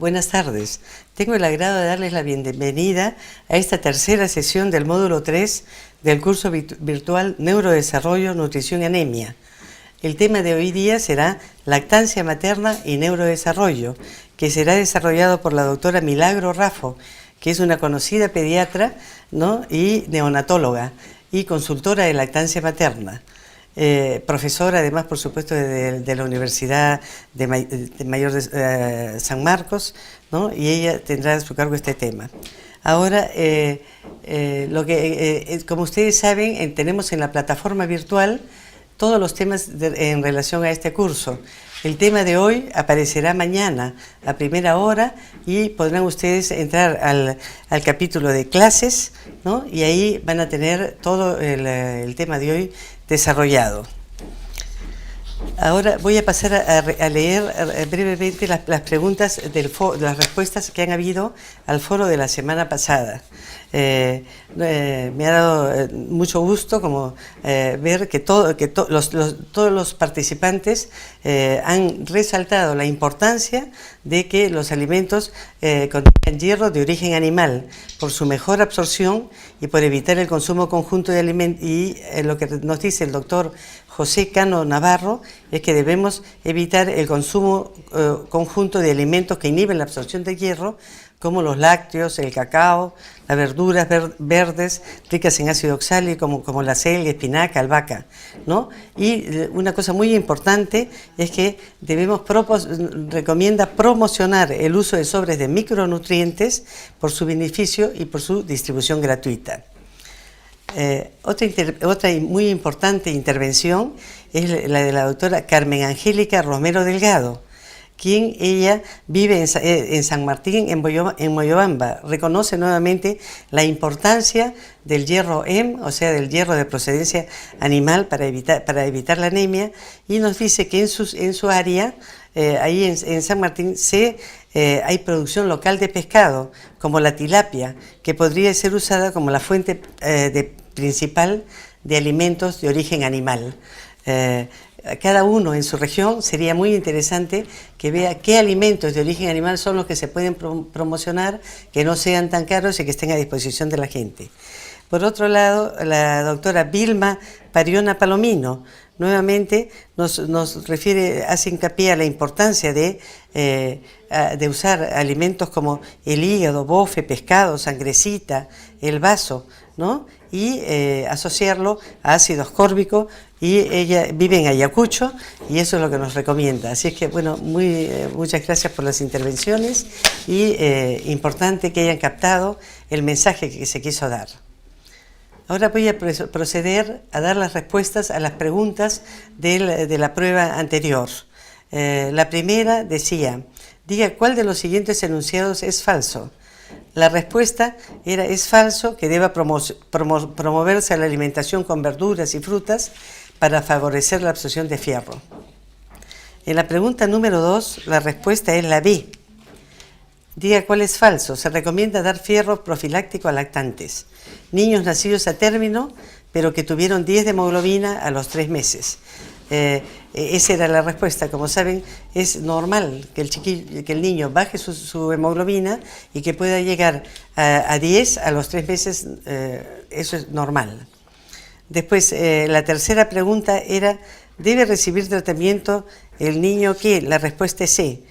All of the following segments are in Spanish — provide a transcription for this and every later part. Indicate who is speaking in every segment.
Speaker 1: buenas tardes. Tengo el agrado de darles la bienvenida a esta tercera sesión del módulo 3 del curso virtual Neurodesarrollo, Nutrición y Anemia. El tema de hoy día será lactancia materna y neurodesarrollo, que será desarrollado por la doctora Milagro Raffo, que es una conocida pediatra, ¿no?, y neonatóloga y consultora de lactancia materna. Profesora además, por supuesto, de la Universidad de Mayor de San Marcos, ¿no?, y ella tendrá a su cargo este tema. Ahora, como ustedes saben, tenemos en la plataforma virtual todos los temas en relación a este curso. El tema de hoy aparecerá mañana a primera hora y podrán ustedes entrar al capítulo de clases, ¿no?, y ahí van a tener todo el tema de hoy desarrollado. Ahora voy a pasar a leer brevemente las preguntas las respuestas que han habido al foro de la semana pasada. Me ha dado mucho gusto ver que todos los participantes han resaltado la importancia de que los alimentos contengan hierro de origen animal por su mejor absorción y por evitar el consumo conjunto de alimentos. Y lo que nos dice el doctor José Cano Navarro es que debemos evitar el consumo conjunto de alimentos que inhiben la absorción de hierro, como los lácteos, el cacao, las verduras verdes ricas en ácido oxálico, como la selga, espinaca, albahaca, ¿no? Y una cosa muy importante es que recomienda promocionar el uso de sobres de micronutrientes por su beneficio y por su distribución gratuita. Otra muy importante intervención es la de la doctora Carmen Angélica Romero Delgado, quien ella vive en San Martín, en Moyobamba. Reconoce nuevamente la importancia del hierro Hem, o sea, del hierro de procedencia animal para evitar la anemia, y nos dice que en su área, ahí en San Martín, hay producción local de pescado, como la tilapia, que podría ser usada como la fuente principal de alimentos de origen animal. Cada uno en su región sería muy interesante que vea qué alimentos de origen animal son los que se pueden promocionar, que no sean tan caros y que estén a disposición de la gente. Por otro lado, la doctora Vilma Pariona Palomino nuevamente nos hace hincapié a la importancia de usar alimentos como el hígado, bofe, pescado, sangrecita, el vaso, ¿no?, y asociarlo a ácido ascórbico, y ella vive en Ayacucho y eso es lo que nos recomienda. Así es que, bueno, muchas gracias por las intervenciones y importante que hayan captado el mensaje que se quiso dar. Ahora voy a proceder a dar las respuestas a las preguntas de la prueba anterior. La primera decía: diga cuál de los siguientes enunciados es falso. La respuesta era: es falso que deba promoverse la alimentación con verduras y frutas para favorecer la absorción de fierro. En la pregunta número 2, la respuesta es la B. Diga cuál es falso. Se recomienda dar fierro profiláctico a lactantes, niños nacidos a término, pero que tuvieron 10 de hemoglobina a los 3 meses. Esa era la respuesta. Como saben, es normal que el niño baje su hemoglobina y que pueda llegar a 10 a los 3 meses, eso es normal. Después, la tercera pregunta era: ¿debe recibir tratamiento el niño que? La respuesta es sí.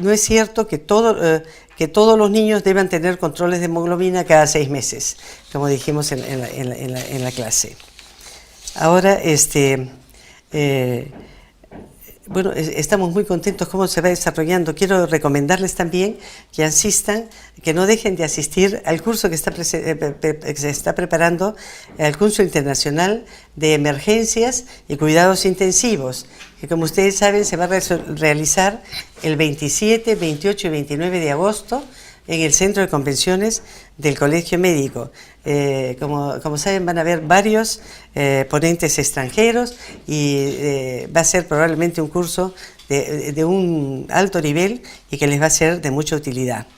Speaker 1: No es cierto que todos los niños deban tener controles de hemoglobina cada 6 meses, como dijimos en la clase. Ahora, bueno, estamos muy contentos cómo se va desarrollando. Quiero recomendarles también que asistan, que no dejen de asistir al curso que se está preparando, al curso internacional de emergencias y cuidados intensivos, que, como ustedes saben, se va a realizar el 27, 28 y 29 de agosto en el Centro de Convenciones del Colegio Médico. Como saben, van a haber varios ponentes extranjeros y va a ser probablemente un curso de un alto nivel y que les va a ser de mucha utilidad.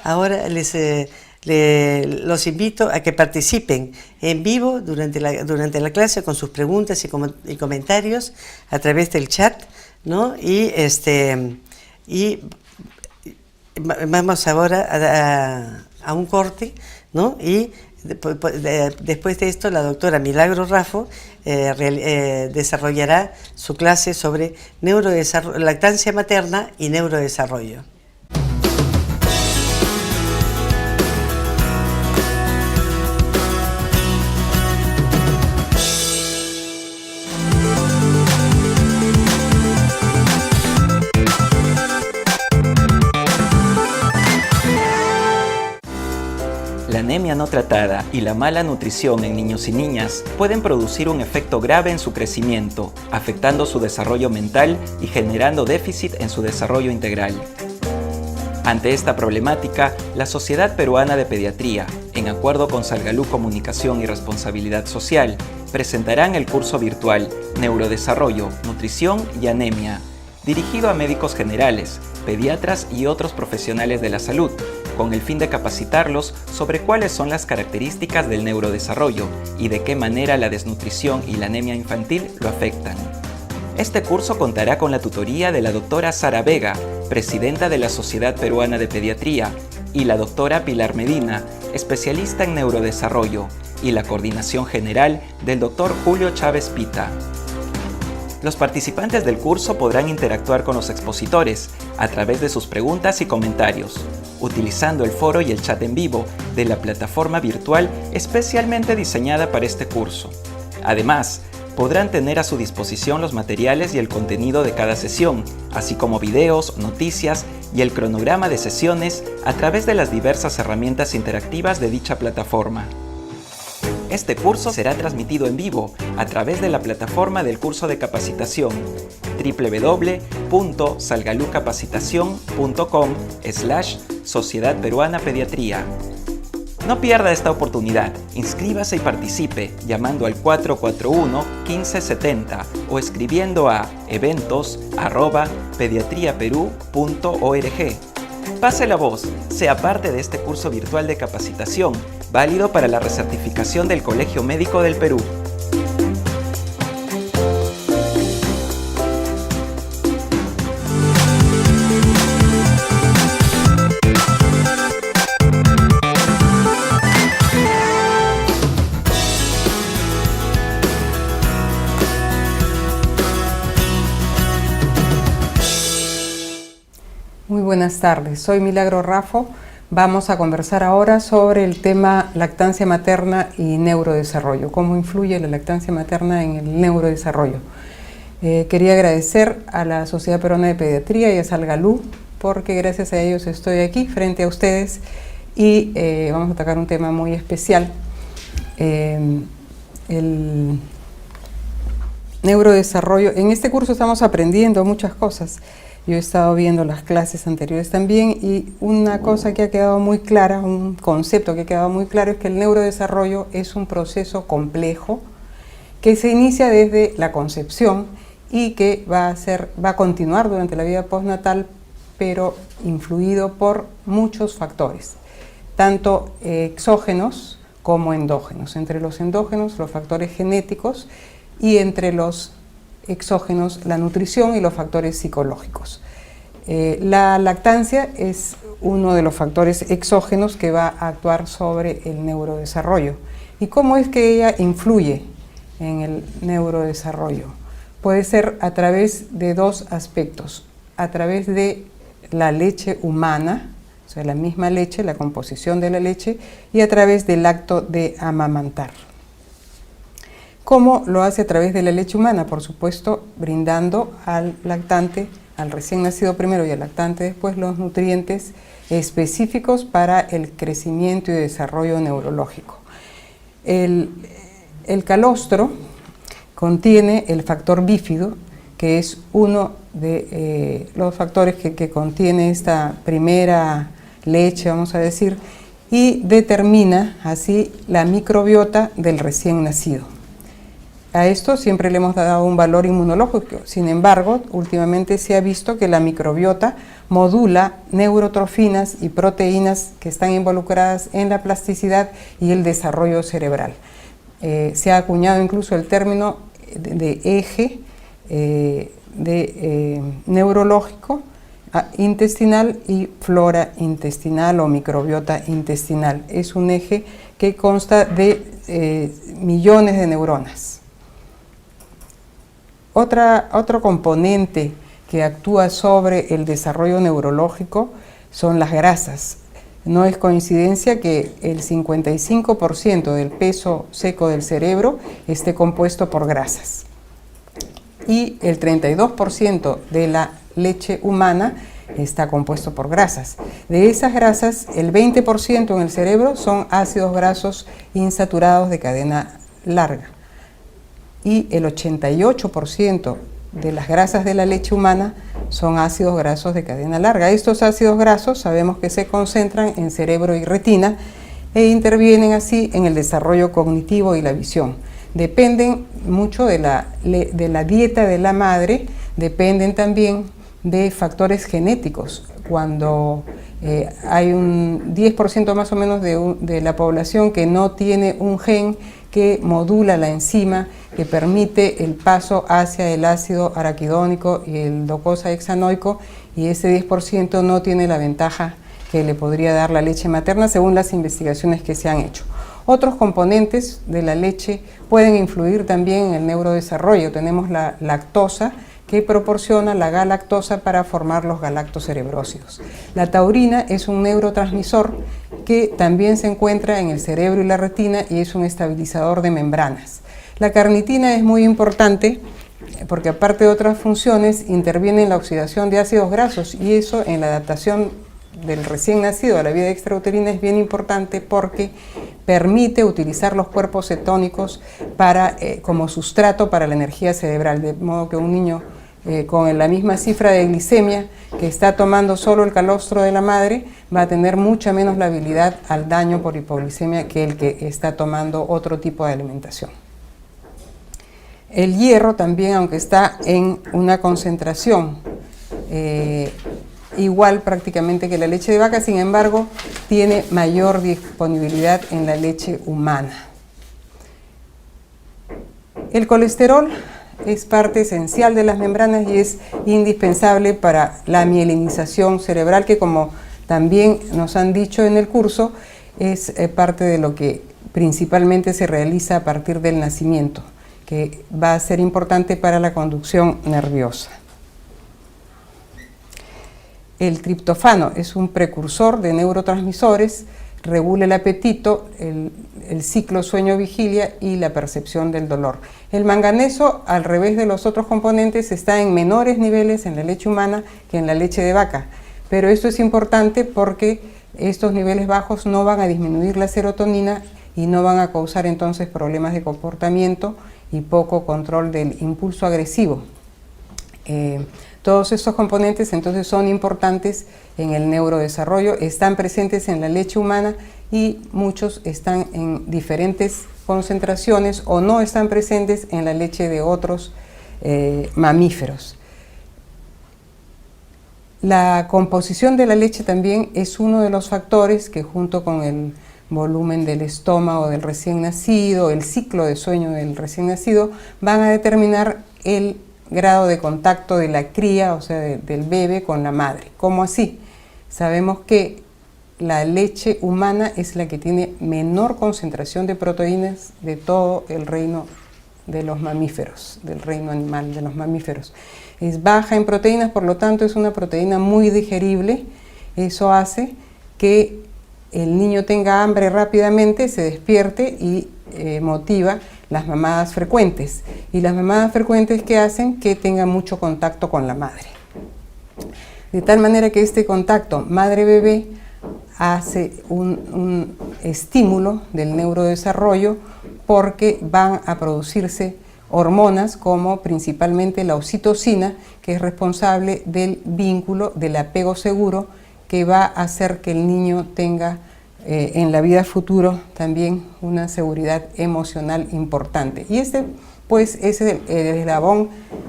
Speaker 1: Ahora los invito a que participen en vivo durante la clase con sus preguntas y comentarios a través del chat, ¿no? Y Vamos ahora a un corte, ¿no? Y después de esto la doctora Milagro Raffo desarrollará su clase sobre lactancia materna y neurodesarrollo.
Speaker 2: La anemia no tratada y la mala nutrición en niños y niñas pueden producir un efecto grave en su crecimiento, afectando su desarrollo mental y generando déficit en su desarrollo integral. Ante esta problemática, la Sociedad Peruana de Pediatría, en acuerdo con Salgalú Comunicación y Responsabilidad Social, presentarán el curso virtual Neurodesarrollo, Nutrición y Anemia, dirigido a médicos generales, pediatras y otros profesionales de la salud, con el fin de capacitarlos sobre cuáles son las características del neurodesarrollo y de qué manera la desnutrición y la anemia infantil lo afectan. Este curso contará con la tutoría de la doctora Sara Vega, presidenta de la Sociedad Peruana de Pediatría, y la doctora Pilar Medina, especialista en neurodesarrollo, y la coordinación general del doctor Julio Chávez Pita. Los participantes del curso podrán interactuar con los expositores a través de sus preguntas y comentarios, utilizando el foro y el chat en vivo de la plataforma virtual especialmente diseñada para este curso. Además, podrán tener a su disposición los materiales y el contenido de cada sesión, así como videos, noticias y el cronograma de sesiones a través de las diversas herramientas interactivas de dicha plataforma. Este curso será transmitido en vivo a través de la plataforma del curso de capacitación www.salgalucapacitacion.com/Sociedad Peruana Pediatría. No pierda esta oportunidad, inscríbase y participe llamando al 441-1570 o escribiendo a eventos@pediatriaperú.org. Pase la voz, sea parte de este curso virtual de capacitación, válido para la recertificación del Colegio Médico del Perú.
Speaker 3: Muy buenas tardes, soy Milagro Raffo. Vamos a conversar ahora sobre el tema lactancia materna y neurodesarrollo, cómo influye la lactancia materna en el neurodesarrollo. Quería agradecer a la Sociedad Peruana de Pediatría y a Salgalú, porque gracias a ellos estoy aquí frente a ustedes y vamos a tocar un tema muy especial, el neurodesarrollo. En este curso estamos aprendiendo muchas cosas. Yo he estado viendo las clases anteriores también y una cosa que ha quedado muy clara, un concepto que ha quedado muy claro es que el neurodesarrollo es un proceso complejo que se inicia desde la concepción y que va a continuar durante la vida postnatal, pero influido por muchos factores, tanto exógenos como endógenos. Entre los endógenos, los factores genéticos, y entre los exógenos, la nutrición y los factores psicológicos. La lactancia es uno de los factores exógenos que va a actuar sobre el neurodesarrollo. ¿Y cómo es que ella influye en el neurodesarrollo? Puede ser a través de dos aspectos, a través de la leche humana, o sea, la misma leche, la composición de la leche, y a través del acto de amamantar. ¿Cómo lo hace a través de la leche humana? Por supuesto, brindando al lactante, al recién nacido primero y al lactante después, los nutrientes específicos para el crecimiento y desarrollo neurológico. El calostro contiene el factor bífido, que es uno de los factores que contiene esta primera leche, vamos a decir, y determina así la microbiota del recién nacido. A esto siempre le hemos dado un valor inmunológico, sin embargo, últimamente se ha visto que la microbiota modula neurotrofinas y proteínas que están involucradas en la plasticidad y el desarrollo cerebral. Se ha acuñado incluso el término de eje neurológico intestinal y flora intestinal o microbiota intestinal. Es un eje que consta de millones de neuronas. Otro componente que actúa sobre el desarrollo neurológico son las grasas. No es coincidencia que el 55% del peso seco del cerebro esté compuesto por grasas. Y el 32% de la leche humana está compuesto por grasas. De esas grasas, el 20% en el cerebro son ácidos grasos insaturados de cadena larga. Y el 88% de las grasas de la leche humana son ácidos grasos de cadena larga. Estos ácidos grasos sabemos que se concentran en cerebro y retina e intervienen así en el desarrollo cognitivo y la visión. Dependen mucho de la dieta de la madre, dependen también de factores genéticos. Cuando hay un 10% más o menos de la población que no tiene un gen que modula la enzima que permite el paso hacia el ácido araquidónico y el docosahexanoico, y ese 10% no tiene la ventaja que le podría dar la leche materna según las investigaciones que se han hecho. Otros componentes de la leche pueden influir también en el neurodesarrollo. Tenemos la lactosa, que proporciona la galactosa para formar los galactocerebrósidos. La taurina es un neurotransmisor que también se encuentra en el cerebro y la retina y es un estabilizador de membranas. La carnitina es muy importante porque, aparte de otras funciones, interviene en la oxidación de ácidos grasos, y eso en la adaptación del recién nacido a la vida extrauterina es bien importante porque permite utilizar los cuerpos cetónicos como sustrato para la energía cerebral, de modo que un niño con la misma cifra de glicemia que está tomando solo el calostro de la madre va a tener mucha menos labilidad al daño por hipoglicemia que el que está tomando otro tipo de alimentación. El hierro también, aunque está en una concentración igual prácticamente que la leche de vaca, sin embargo, tiene mayor disponibilidad en la leche humana. El colesterol es parte esencial de las membranas y es indispensable para la mielinización cerebral, que, como también nos han dicho en el curso, es parte de lo que principalmente se realiza a partir del nacimiento, que va a ser importante para la conducción nerviosa. El triptofano es un precursor de neurotransmisores, regula el apetito, el ciclo sueño-vigilia y la percepción del dolor. El manganeso, al revés de los otros componentes, está en menores niveles en la leche humana que en la leche de vaca, pero esto es importante porque estos niveles bajos no van a disminuir la serotonina y no van a causar entonces problemas de comportamiento y poco control del impulso agresivo. Todos estos componentes entonces son importantes en el neurodesarrollo, están presentes en la leche humana y muchos están en diferentes concentraciones o no están presentes en la leche de otros mamíferos. La composición de la leche también es uno de los factores que, junto con el volumen del estómago del recién nacido, el ciclo de sueño del recién nacido, van a determinar el grado de contacto de la cría, o sea, del bebé con la madre. ¿Cómo así? Sabemos que la leche humana es la que tiene menor concentración de proteínas de todo el reino de los mamíferos, del reino animal de los mamíferos. Es baja en proteínas, por lo tanto es una proteína muy digerible. Eso hace que el niño tenga hambre rápidamente, se despierte y motiva las mamadas frecuentes, y las mamadas frecuentes que hacen que tenga mucho contacto con la madre, de tal manera que este contacto madre-bebé hace un estímulo del neurodesarrollo, porque van a producirse hormonas como principalmente la oxitocina, que es responsable del vínculo, del apego seguro, que va a hacer que el niño tenga en la vida futuro también una seguridad emocional importante. Y pues es el eslabón,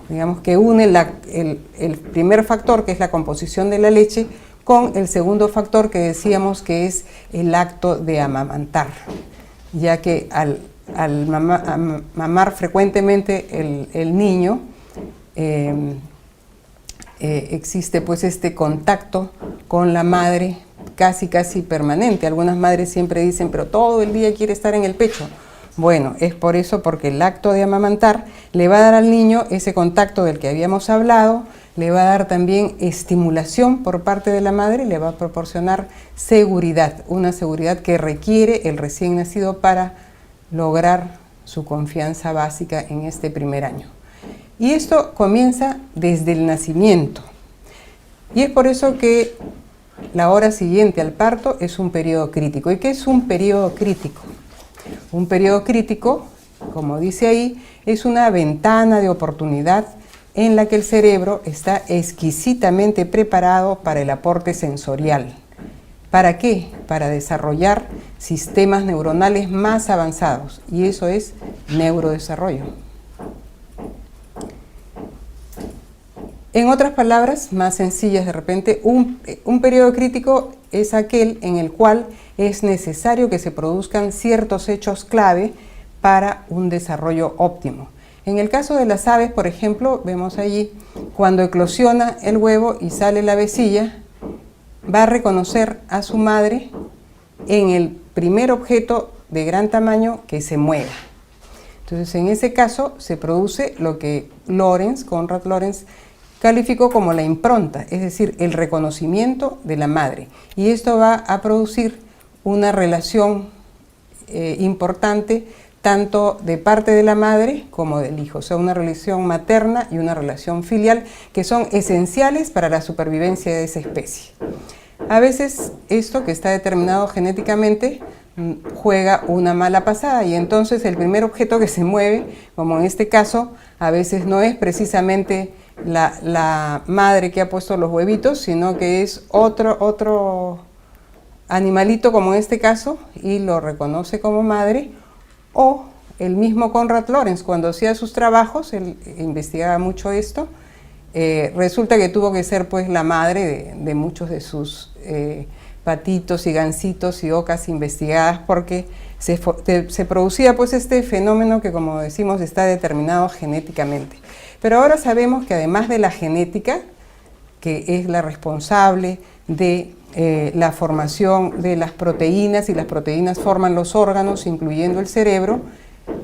Speaker 3: digamos, que une el primer factor, que es la composición de la leche, con el segundo factor que decíamos que es el acto de amamantar, ya que al mamar frecuentemente el niño, existe pues este contacto con la madre casi permanente. Algunas madres siempre dicen, pero todo el día quiere estar en el pecho. Bueno, es por eso, porque el acto de amamantar le va a dar al niño ese contacto del que habíamos hablado, le va a dar también estimulación por parte de la madre, le va a proporcionar seguridad, una seguridad que requiere el recién nacido para lograr su confianza básica en este primer año. Y esto comienza desde el nacimiento. Y es por eso que la hora siguiente al parto es un periodo crítico. ¿Y qué es un periodo crítico? Un periodo crítico, como dice ahí, es una ventana de oportunidad en la que el cerebro está exquisitamente preparado para el aporte sensorial. ¿Para qué? Para desarrollar sistemas neuronales más avanzados, y eso es neurodesarrollo. En otras palabras, más sencillas de repente, un periodo crítico es aquel en el cual es necesario que se produzcan ciertos hechos clave para un desarrollo óptimo. En el caso de las aves, por ejemplo, vemos allí, cuando eclosiona el huevo y sale la avecilla, va a reconocer a su madre en el primer objeto de gran tamaño que se mueva. Entonces, en ese caso, se produce lo que Conrad Lorenz, calificó como la impronta, es decir, el reconocimiento de la madre. Y esto va a producir una relación importante tanto de parte de la madre como del hijo, o sea, una relación materna y una relación filial que son esenciales para la supervivencia de esa especie. A veces esto, que está determinado genéticamente, juega una mala pasada, y entonces el primer objeto que se mueve, como en este caso, a veces no es precisamente la madre que ha puesto los huevitos, sino que es otro animalito, como en este caso, y lo reconoce como madre. O el mismo Conrad Lorenz, cuando hacía sus trabajos, él investigaba mucho esto, resulta que tuvo que ser pues la madre de muchos de sus patitos y gansitos y ocas investigadas, porque se producía pues este fenómeno que, como decimos, está determinado genéticamente. Pero ahora sabemos que además de la genética, que es la responsable de la formación de las proteínas, y las proteínas forman los órganos, incluyendo el cerebro,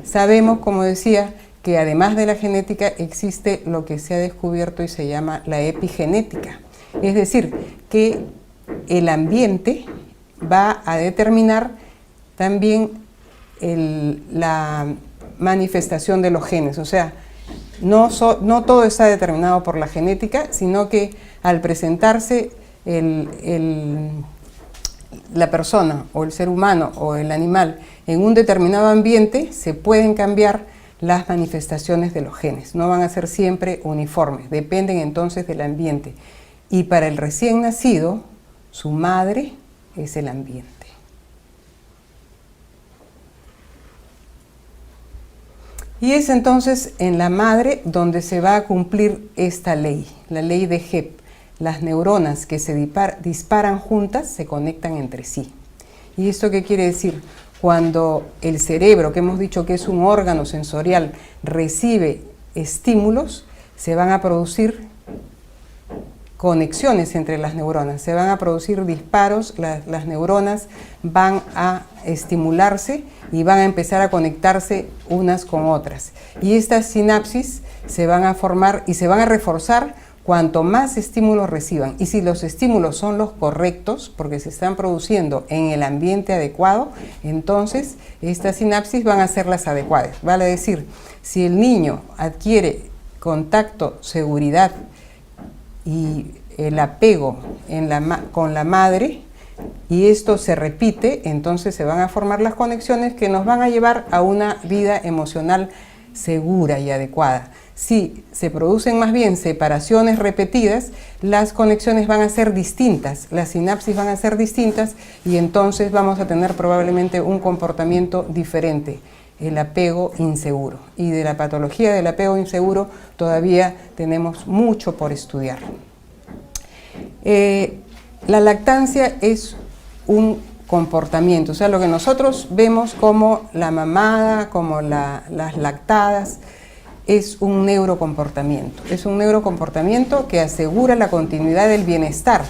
Speaker 3: sabemos, como decía, que además de la genética existe lo que se ha descubierto y se llama la epigenética. Es decir, que el ambiente va a determinar también la manifestación de los genes. O sea, no todo está determinado por la genética, sino que al presentarse la persona o el ser humano o el animal en un determinado ambiente, se pueden cambiar las manifestaciones de los genes. No van a ser siempre uniformes, dependen entonces del ambiente. Y para el recién nacido, su madre es el ambiente. Y es entonces en la madre donde se va a cumplir esta ley, la ley de Hebb. Las neuronas que se disparan juntas se conectan entre sí. ¿Y esto qué quiere decir? Cuando el cerebro, que hemos dicho que es un órgano sensorial, recibe estímulos, se van a producir conexiones entre las neuronas, se van a producir disparos, las neuronas van a estimularse y van a empezar a conectarse unas con otras. Y estas sinapsis se van a formar y se van a reforzar cuanto más estímulos reciban. Y si los estímulos son los correctos, porque se están produciendo en el ambiente adecuado, entonces estas sinapsis van a ser las adecuadas. Vale decir, si el niño adquiere contacto, seguridad y el apego con la madre, y esto se repite, entonces se van a formar las conexiones que nos van a llevar a una vida emocional segura y adecuada. Si se producen más bien separaciones repetidas, las conexiones van a ser distintas, las sinapsis van a ser distintas, y entonces vamos a tener probablemente un comportamiento diferente, el apego inseguro. Y de la patología del apego inseguro todavía tenemos mucho por estudiar. La lactancia es un comportamiento, o sea, lo que nosotros vemos como la mamada, como las lactadas, es un neurocomportamiento. Es un neurocomportamiento que asegura la continuidad del bienestar,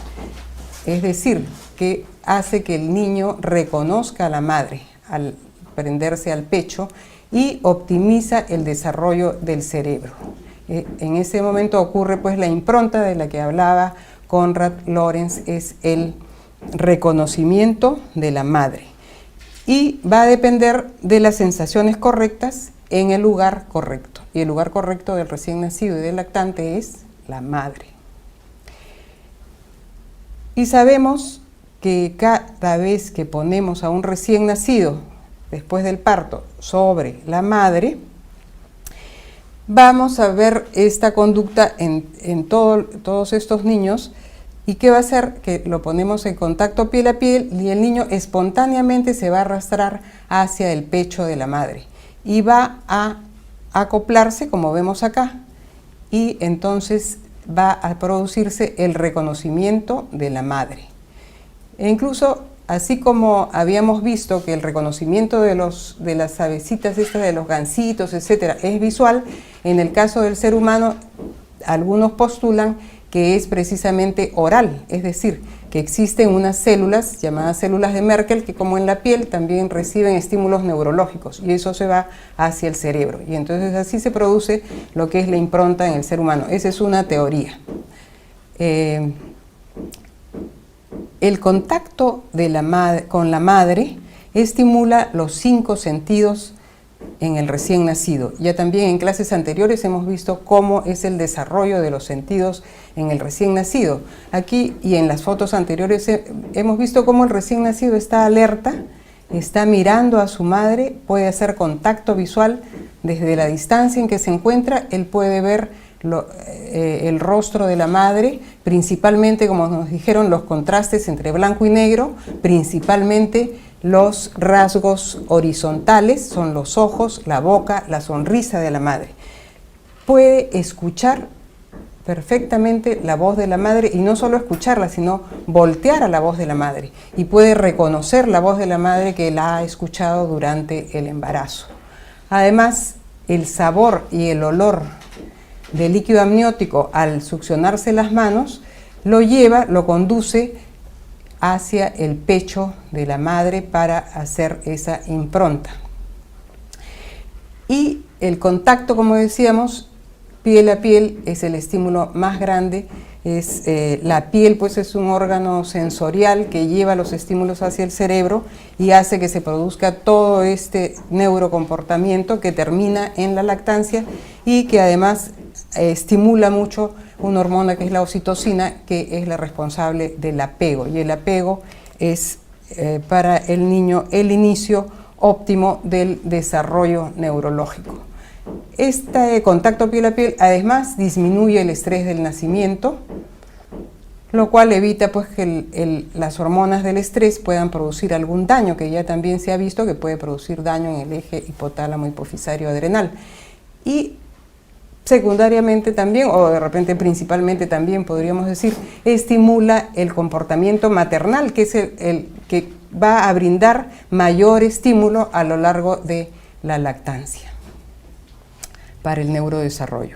Speaker 3: es decir, que hace que el niño reconozca a la madre al prenderse al pecho y optimiza el desarrollo del cerebro. En ese momento ocurre pues la impronta de la que hablaba Konrad Lorenz, es el reconocimiento de la madre, y va a depender de las sensaciones correctas en el lugar correcto, y el lugar correcto del recién nacido y del lactante es la madre. Y sabemos que cada vez que ponemos a un recién nacido después del parto sobre la madre, vamos a ver esta conducta en todos estos niños. ¿Y qué va a hacer? Que lo ponemos en contacto piel a piel y el niño espontáneamente se va a arrastrar hacia el pecho de la madre y va a acoplarse, como vemos acá, y entonces va a producirse el reconocimiento de la madre. E incluso, así como habíamos visto que el reconocimiento de las avecitas estas, de los gansitos, etcétera, es visual, en el caso del ser humano, algunos postulan que es precisamente oral, es decir, que existen unas células llamadas células de Merkel que, como en la piel, también reciben estímulos neurológicos y eso se va hacia el cerebro, y entonces así se produce lo que es la impronta en el ser humano. Esa es una teoría. El contacto de con la madre estimula los 5 sentidos en el recién nacido. Ya también en clases anteriores hemos visto cómo es el desarrollo de los sentidos en el recién nacido. Aquí y en las fotos anteriores hemos visto cómo el recién nacido está alerta, está mirando a su madre, puede hacer contacto visual desde la distancia en que se encuentra. Él puede ver el rostro de la madre, principalmente, como nos dijeron, los contrastes entre blanco y negro, principalmente los rasgos horizontales, son los ojos, la boca, la sonrisa de la madre. Puede escuchar perfectamente la voz de la madre, y no solo escucharla, sino voltear a la voz de la madre, y puede reconocer la voz de la madre que la ha escuchado durante el embarazo. Además, el sabor y el olor del líquido amniótico al succionarse las manos lo conduce hacia el pecho de la madre para hacer esa impronta. Y el contacto, como decíamos, piel a piel es el estímulo más grande. La piel pues es un órgano sensorial que lleva los estímulos hacia el cerebro y hace que se produzca todo este neurocomportamiento que termina en la lactancia y que además estimula mucho una hormona que es la oxitocina, que es la responsable del apego, y el apego es para el niño el inicio óptimo del desarrollo neurológico. Este contacto piel a piel además disminuye el estrés del nacimiento, lo cual evita pues que las hormonas del estrés puedan producir algún daño, que ya también se ha visto que puede producir daño en el eje hipotálamo hipofisario adrenal. Y secundariamente también, o de repente principalmente también podríamos decir, estimula el comportamiento maternal, que es el que va a brindar mayor estímulo a lo largo de la lactancia para el neurodesarrollo.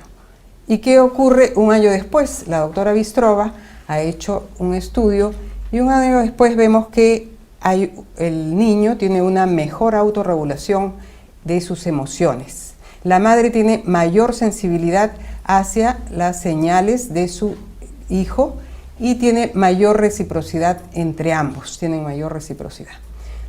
Speaker 3: ¿Y qué ocurre un año después? La doctora Bystrova ha hecho un estudio y un año después vemos que el niño tiene una mejor autorregulación de sus emociones. La madre tiene mayor sensibilidad hacia las señales de su hijo y tiene mayor reciprocidad entre ambos, tienen mayor reciprocidad.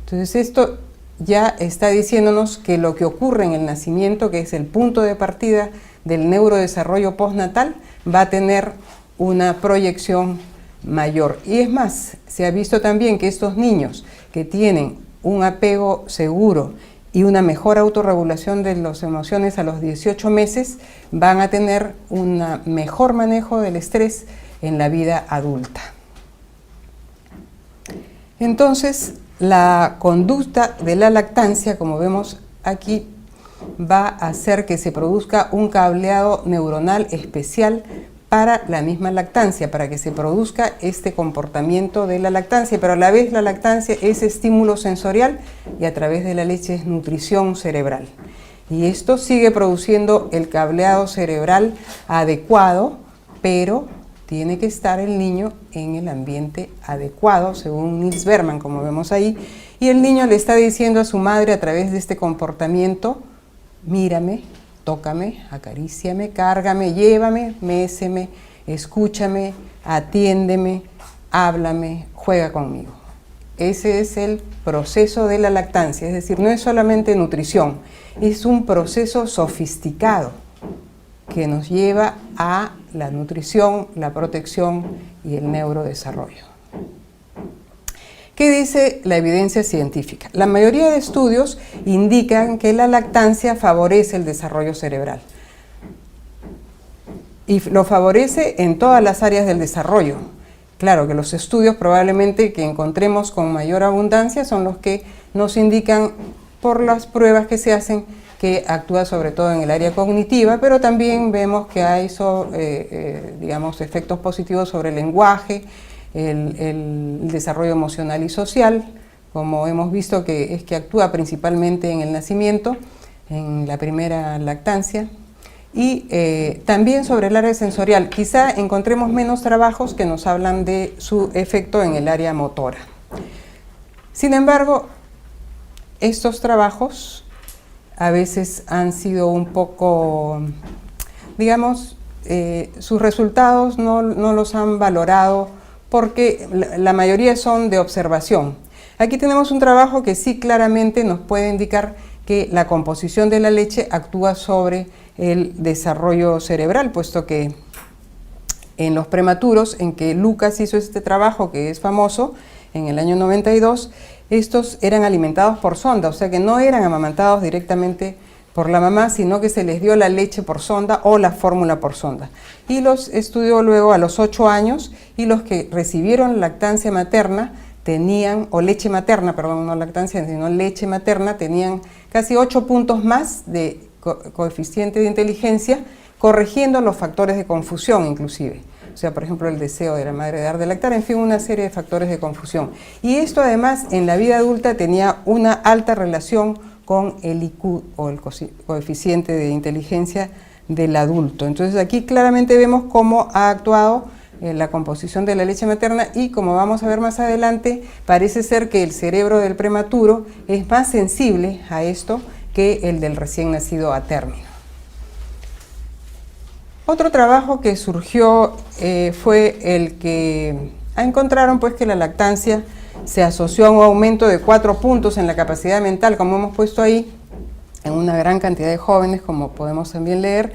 Speaker 3: Entonces esto ya está diciéndonos que lo que ocurre en el nacimiento, que es el punto de partida del neurodesarrollo postnatal, va a tener una proyección mayor. Y es más, se ha visto también que estos niños que tienen un apego seguro y una mejor autorregulación de las emociones a los 18 meses van a tener un mejor manejo del estrés en la vida adulta. Entonces, la conducta de la lactancia, como vemos aquí, va a hacer que se produzca un cableado neuronal especial para la misma lactancia, para que se produzca este comportamiento de la lactancia, pero a la vez la lactancia es estímulo sensorial y a través de la leche es nutrición cerebral. Y esto sigue produciendo el cableado cerebral adecuado, pero tiene que estar el niño en el ambiente adecuado, según Nils Berman, como vemos ahí, y el niño le está diciendo a su madre a través de este comportamiento: mírame, tócame, acaríciame, cárgame, llévame, méseme, escúchame, atiéndeme, háblame, juega conmigo. Ese es el proceso de la lactancia, es decir, no es solamente nutrición, es un proceso sofisticado que nos lleva a la nutrición, la protección y el neurodesarrollo. ¿Qué dice la evidencia científica? La mayoría de estudios indican que la lactancia favorece el desarrollo cerebral. Y lo favorece en todas las áreas del desarrollo. Claro que los estudios probablemente que encontremos con mayor abundancia son los que nos indican por las pruebas que se hacen que actúa sobre todo en el área cognitiva, pero también vemos que hay digamos, efectos positivos sobre el lenguaje, el desarrollo emocional y social, como hemos visto que es que actúa principalmente en el nacimiento, en la primera lactancia, y también sobre el área sensorial. Quizá encontremos menos trabajos que nos hablan de su efecto en el área motora. Sin embargo, estos trabajos a veces han sido un poco, digamos, sus resultados no los han valorado porque la mayoría son de observación. Aquí tenemos un trabajo que sí claramente nos puede indicar que la composición de la leche actúa sobre el desarrollo cerebral, puesto que en los prematuros, en que Lucas hizo este trabajo que es famoso, en el año 92, estos eran alimentados por sonda, o sea que no eran amamantados directamente por la mamá, sino que se les dio la leche por sonda o la fórmula por sonda. Y los estudió luego a los 8 años, y los que recibieron lactancia materna tenían, o leche materna, perdón, no lactancia, sino leche materna, tenían casi 8 puntos más de coeficiente de inteligencia, corrigiendo los factores de confusión inclusive. O sea, por ejemplo, el deseo de la madre de dar de lactar, en fin, una serie de factores de confusión. Y esto además en la vida adulta tenía una alta relación con el IQ o el coeficiente de inteligencia del adulto. Entonces aquí claramente vemos cómo ha actuado la composición de la leche materna, y como vamos a ver más adelante, parece ser que el cerebro del prematuro es más sensible a esto que el del recién nacido a término. Otro trabajo que surgió fue el que encontraron pues que la lactancia se asoció a un aumento de 4 puntos en la capacidad mental, como hemos puesto ahí, en una gran cantidad de jóvenes, como podemos también leer,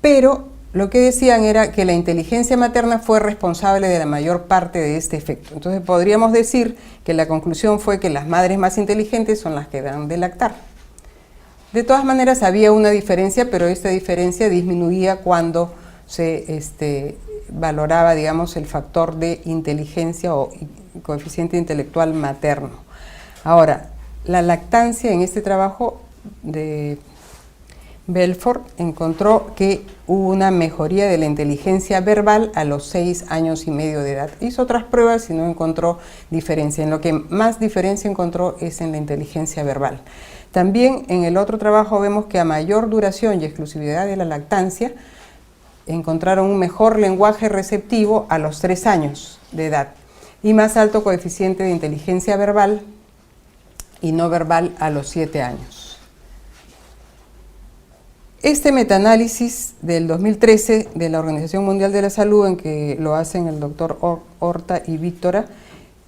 Speaker 3: pero lo que decían era que la inteligencia materna fue responsable de la mayor parte de este efecto. Entonces podríamos decir que la conclusión fue que las madres más inteligentes son las que dan de lactar. De todas maneras había una diferencia, pero esta diferencia disminuía cuando se valoraba, digamos, el factor de inteligencia o coeficiente intelectual materno. Ahora, la lactancia en este trabajo de Belfort encontró que hubo una mejoría de la inteligencia verbal a los 6 años y medio de edad. Hizo otras pruebas y no encontró diferencia. En lo que más diferencia encontró es en la inteligencia verbal. También en el otro trabajo vemos que a mayor duración y exclusividad de la lactancia encontraron un mejor lenguaje receptivo a los 3 años de edad y más alto coeficiente de inteligencia verbal y no verbal a los 7 años. Este metaanálisis del 2013 de la Organización Mundial de la Salud, en que lo hacen el doctor Horta y Víctora,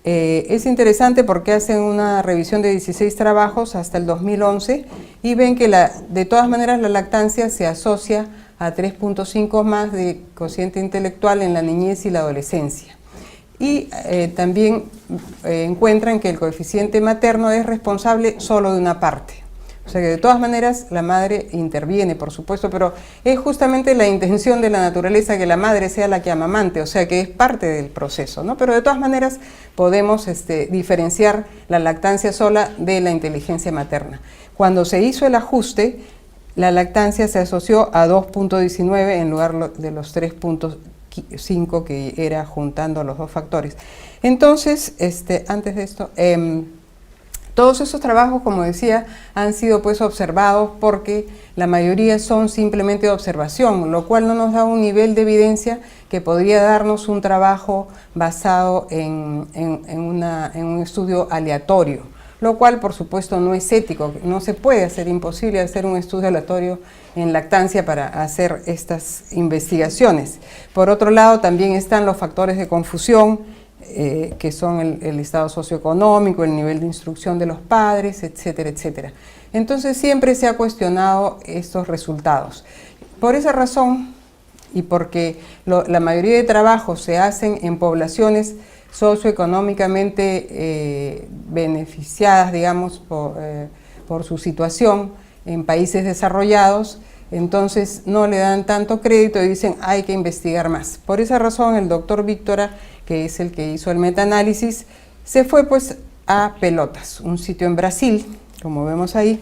Speaker 3: es interesante porque hacen una revisión de 16 trabajos hasta el 2011 y ven que de todas maneras la lactancia se asocia a 3.5 más de cociente intelectual en la niñez y la adolescencia. Y también encuentran que el coeficiente materno es responsable solo de una parte. O sea que de todas maneras la madre interviene, por supuesto, pero es justamente la intención de la naturaleza que la madre sea la que amamante, o sea que es parte del proceso, ¿no? Pero de todas maneras podemos diferenciar la lactancia sola de la inteligencia materna. Cuando se hizo el ajuste, la lactancia se asoció a 2.19 en lugar de los 3.5 que era juntando los dos factores. Entonces, antes de esto, Todos esos trabajos, como decía, han sido pues observados porque la mayoría son simplemente de observación, lo cual no nos da un nivel de evidencia que podría darnos un trabajo basado en un estudio aleatorio, lo cual por supuesto no es ético, no se puede hacer, imposible hacer un estudio aleatorio en lactancia para hacer estas investigaciones. Por otro lado, también están los factores de confusión, que son el estado socioeconómico, el nivel de instrucción de los padres, etcétera, etcétera. Entonces siempre se ha cuestionado estos resultados. Por esa razón, y porque la mayoría de trabajos se hacen en poblaciones socioeconómicamente beneficiadas, digamos, por su situación en países desarrollados, entonces no le dan tanto crédito y dicen hay que investigar más. Por esa razón el doctor Víctora, que es el que hizo el metaanálisis, se fue pues a Pelotas, un sitio en Brasil, como vemos ahí,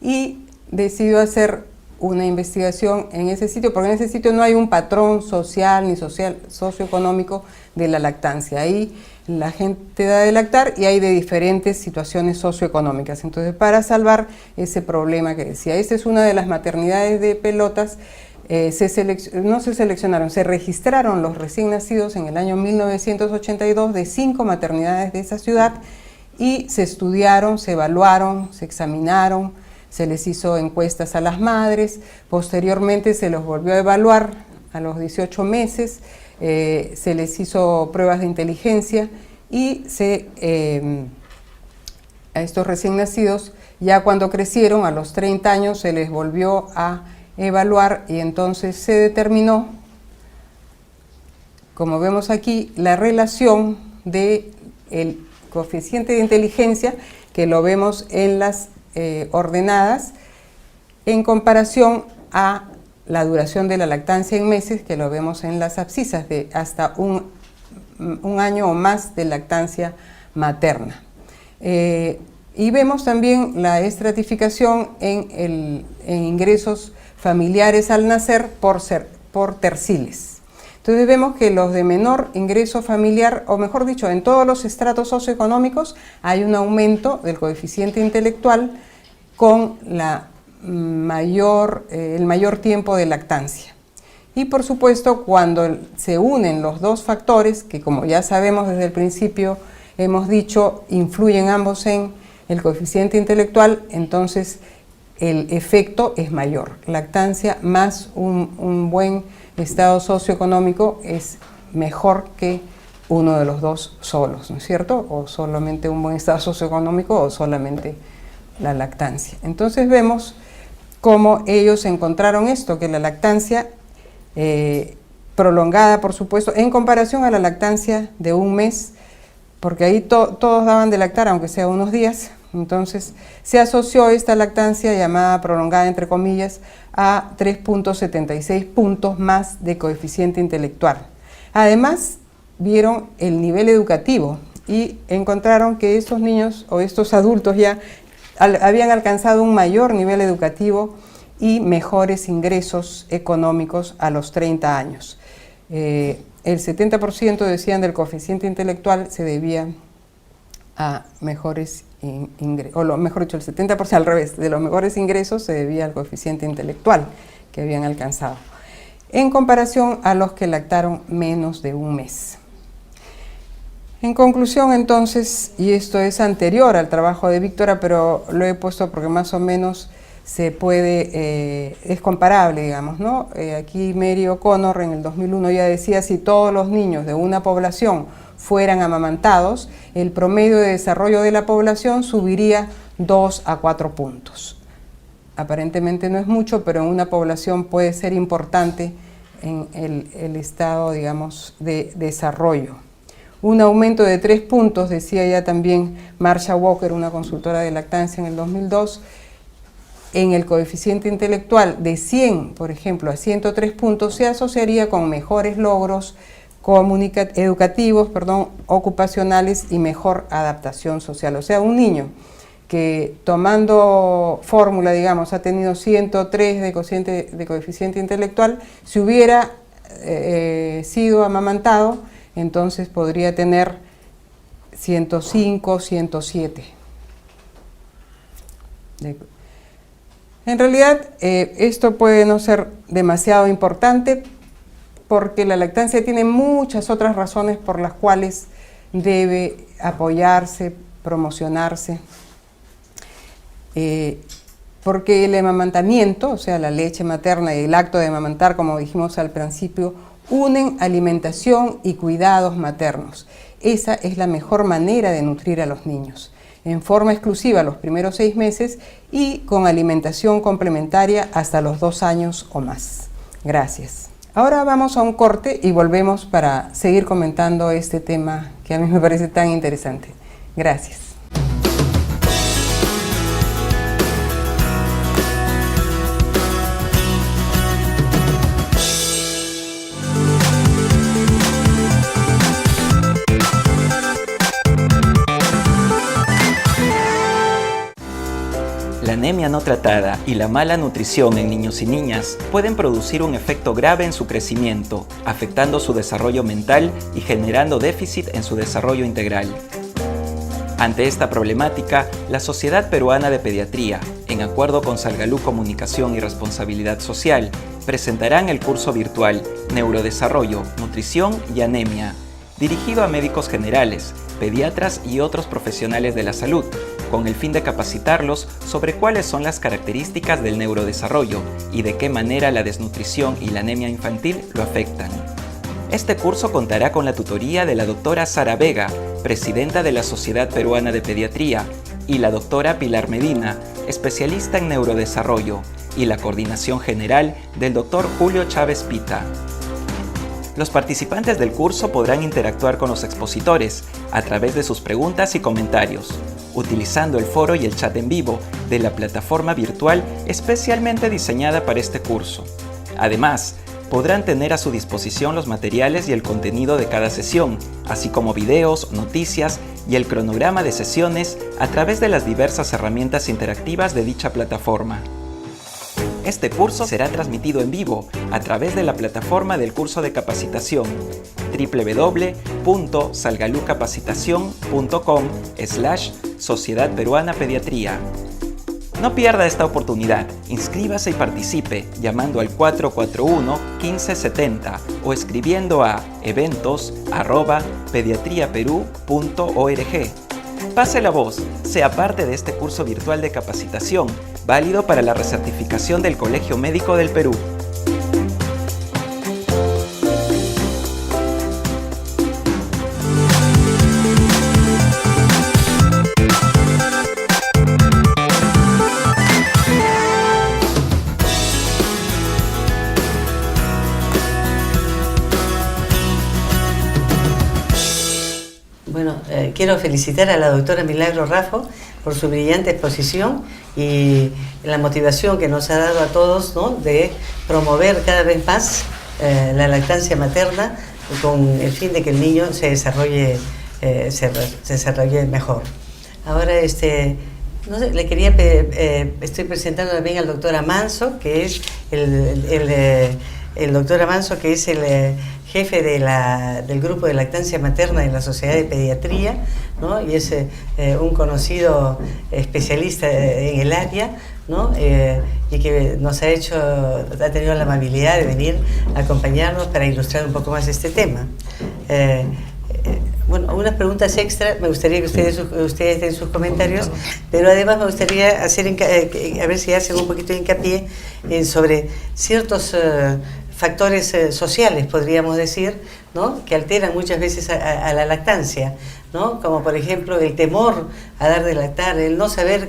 Speaker 3: y decidió hacer una investigación en ese sitio, porque en ese sitio no hay un patrón social ni socioeconómico de la lactancia. Ahí la gente da de lactar y hay de diferentes situaciones socioeconómicas. Entonces, para salvar ese problema que decía, esta es una de las maternidades de Pelotas. No se seleccionaron, se registraron los recién nacidos en el año 1982 de 5 maternidades de esa ciudad y se estudiaron, se evaluaron, se examinaron, se les hizo encuestas a las madres, posteriormente se los volvió a evaluar a los 18 meses, se les hizo pruebas de inteligencia y a estos recién nacidos, ya cuando crecieron, a los 30 años, se les volvió a evaluar y entonces se determinó, como vemos aquí, la relación del coeficiente de inteligencia, que lo vemos en las ordenadas, en comparación a la duración de la lactancia en meses, que lo vemos en las abscisas, de hasta un año o más de lactancia materna. Y vemos también la estratificación en ingresos familiares al nacer por terciles. Entonces vemos que los de menor ingreso familiar, o mejor dicho, en todos los estratos socioeconómicos hay un aumento del coeficiente intelectual con el mayor tiempo de lactancia. Y por supuesto, cuando se unen los dos factores, que como ya sabemos desde el principio, hemos dicho, influyen ambos en el coeficiente intelectual, entonces el efecto es mayor. Lactancia más un buen estado socioeconómico es mejor que uno de los dos solos, ¿no es cierto? O solamente un buen estado socioeconómico o solamente la lactancia. Entonces vemos cómo ellos encontraron esto, que la lactancia prolongada, por supuesto, en comparación a la lactancia de un mes, porque ahí todos daban de lactar, aunque sea unos días. Entonces se asoció esta lactancia llamada prolongada, entre comillas, a 3.76 puntos más de coeficiente intelectual. Además, vieron el nivel educativo y encontraron que estos niños o estos adultos ya habían alcanzado un mayor nivel educativo y mejores ingresos económicos a los 30 años. El 70% decían del coeficiente intelectual se debía a mejores ingresos, o mejor dicho, el 70% al revés, de los mejores ingresos se debía al coeficiente intelectual que habían alcanzado, en comparación a los que lactaron menos de un mes. En conclusión, entonces, y esto es anterior al trabajo de Víctora, pero lo he puesto porque más o menos se puede, es comparable, digamos, ¿no? Aquí Mary O'Connor en el 2001 ya decía, si todos los niños de una población fueran amamantados, el promedio de desarrollo de la población subiría 2 a 4 puntos. Aparentemente no es mucho, pero en una población puede ser importante en el estado, digamos, de desarrollo. Un aumento de 3 puntos, decía ya también Marsha Walker, una consultora de lactancia en el 2002, en el coeficiente intelectual de 100, por ejemplo, a 103 puntos, se asociaría con mejores logros educativos, ocupacionales y mejor adaptación social. O sea, un niño que tomando fórmula, digamos, ha tenido 103 de coeficiente intelectual, si hubiera sido amamantado, entonces podría tener 105, 107. En realidad, esto puede no ser demasiado importante porque la lactancia tiene muchas otras razones por las cuales debe apoyarse, promocionarse. Porque el amamantamiento, o sea, la leche materna y el acto de amamantar, como dijimos al principio, unen alimentación y cuidados maternos. Esa es la mejor manera de nutrir a los niños, en forma exclusiva los primeros 6 meses y con alimentación complementaria hasta los 2 años o más. Gracias. Ahora vamos a un corte y volvemos para seguir comentando este tema que a mí me parece tan interesante. Gracias.
Speaker 2: La anemia no tratada y la mala nutrición en niños y niñas pueden producir un efecto grave en su crecimiento, afectando su desarrollo mental y generando déficit en su desarrollo integral. Ante esta problemática, la Sociedad Peruana de Pediatría, en acuerdo con Salgalú Comunicación y Responsabilidad Social, presentarán el curso virtual Neurodesarrollo, Nutrición y Anemia, dirigido a médicos generales, pediatras y otros profesionales de la salud, con el fin de capacitarlos sobre cuáles son las características del neurodesarrollo y de qué manera la desnutrición y la anemia infantil lo afectan. Este curso contará con la tutoría de la doctora Sara Vega, presidenta de la Sociedad Peruana de Pediatría, y la doctora Pilar Medina, especialista en neurodesarrollo, y la coordinación general del doctor Julio Chávez Pita. Los participantes del curso podrán interactuar con los expositores a través de sus preguntas y comentarios, utilizando el foro y el chat en vivo de la plataforma virtual especialmente diseñada para este curso. Además, podrán tener a su disposición los materiales y el contenido de cada sesión, así como videos, noticias y el cronograma de sesiones a través de las diversas herramientas interactivas de dicha plataforma. Este curso será transmitido en vivo a través de la plataforma del curso de capacitación www.salgalucapacitacion.com/Sociedad Peruana Pediatría. No pierda esta oportunidad, inscríbase y participe llamando al 441-1570 o escribiendo a eventos@pediatriaperú.org. Pase la voz, sea parte de este curso virtual de capacitación, válido para la recertificación del Colegio Médico del Perú.
Speaker 1: Bueno, quiero felicitar a la doctora Milagro Raffo por su brillante exposición y la motivación que nos ha dado a todos, ¿no?, de promover cada vez más la lactancia materna con el fin de que el niño se desarrolle mejor. Ahora, no sé, le quería estoy presentando también al doctor Amanso, que es el doctor Amanso, que es el jefe del grupo de lactancia materna de la Sociedad de Pediatría, ¿no? Y es un conocido especialista en el área, ¿no? Y que ha tenido la amabilidad de venir a acompañarnos para ilustrar un poco más este tema. Bueno, unas preguntas extra, me gustaría que ustedes den sus comentarios, pero además me gustaría a ver si hacen un poquito de hincapié sobre ciertos factores sociales, podríamos decir, ¿no?, que alteran muchas veces a la lactancia, ¿no?, como por ejemplo el temor a dar de lactar, el no saber